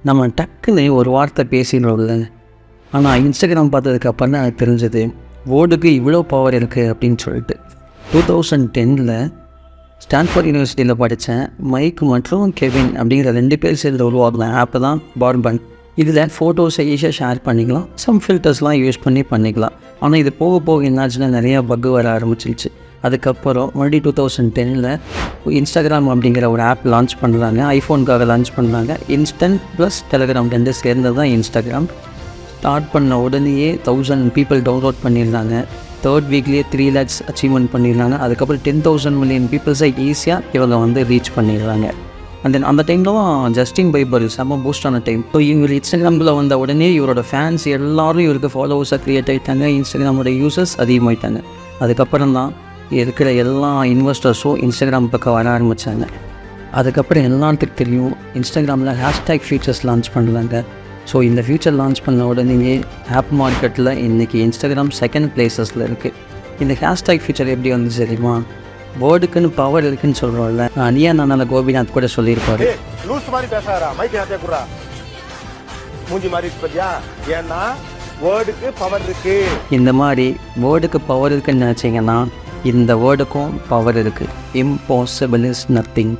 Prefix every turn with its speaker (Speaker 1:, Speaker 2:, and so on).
Speaker 1: நம்ம டக்குன்னு ஒரு வார்த்தை பேசிடுறோம்ல, ஆனால் இன்ஸ்டாகிராம் பார்த்ததுக்கப்புறம் தான் எனக்கு தெரிஞ்சது வேர்டுக்கு இவ்வளோ பவர் இருக்குது அப்படின்னு சொல்லிட்டு. 2010 ஸ்டான்ஃபோர்ட் யூனிவர்சிட்டியில் படித்தேன். மைக் மற்றும் கெவின் அப்படிங்கிற 2 பேர் சேர்ந்து உருவாக்குன ஆப்பு தான் பார்பன். இதில் ஃபோட்டோஸை ஈஸியாக ஷேர் பண்ணிக்கலாம், சம் ஃபில்டர்ஸ்லாம் யூஸ் பண்ணிக்கலாம். ஆனால் இது போக போக என்னாச்சுன்னா நிறையா பக்கு வர ஆரம்பிச்சிருச்சு. அதுக்கப்புறம் மறுபடியும் 2010 இன்ஸ்டாகிராம் அப்படிங்கிற ஒரு ஆப் லான்ச் பண்ணுறாங்க. ஐஃபோனுக்காக லான்ச் பண்ணுறாங்க. இன்ஸ்டன்ட் ப்ளஸ் டெலிகிராம் 2 சேர்ந்தது தான் இன்ஸ்டாகிராம். ஸ்டார்ட் பண்ண உடனேயே 1000 பீப்புள் டவுன்லோட் பண்ணியிருந்தாங்க. 3rd வீக்லேயே 3 lakhs அச்சீவ்மெண்ட் பண்ணிடுறாங்க. அதுக்கப்புறம் 10,000 மில்லியன் பீப்புள்ஸை ஈஸியாக இவங்க ரீச் பண்ணிடுறாங்க. அண்ட் தென் அந்த டைமில் தான் ஜஸ்டின் பைபர் செம்ம பூஸ்டான டைம். ஸோ இவர் இன்ஸ்டாகிராமில் வந்த உடனே இவரோட ஃபேன்ஸ் எல்லோரும் இவருக்கு ஃபாலோவர்ஸாக க்ரியேட் ஆகிட்டாங்க. இன்ஸ்டாகிராமோட யூசர்ஸ் அதிகமாகிட்டாங்க. அதுக்கப்புறம் தான் இருக்கிற எல்லா இன்வெஸ்டர்ஸும் இன்ஸ்டாகிராம் பக்கம் வர ஆரம்பித்தாங்க. அதுக்கப்புறம் எல்லாத்துக்கும் தெரியும் இன்ஸ்டாகிராமில் ஹேஷ்டேக் ஃபீச்சர்ஸ் லான்ச் பண்ணுறாங்க. ஸோ இந்த ஃபியூச்சர் லான்ச் பண்ண உடனே ஆப் மார்க்கெட்டில் இன்றைக்கி இன்ஸ்டாகிராம் 2nd பிளேஸஸில் இருக்குது. இந்த ஹேஷ்டேக் ஃபீச்சர் எப்படி வந்துச்சு தெரியுமா? வேர்டுக்குன்னு பவர் இருக்குன்னு சொல்கிறோம்ல, நீயா நான் கோபிநாத் கூட சொல்லியிருப்பாரு. இந்த மாதிரி வேர்டுக்கு பவர் இருக்குன்னு நினச்சிங்கன்னா இந்த வேர்டுக்கும் பவர் இருக்குது. Impossible is nothing.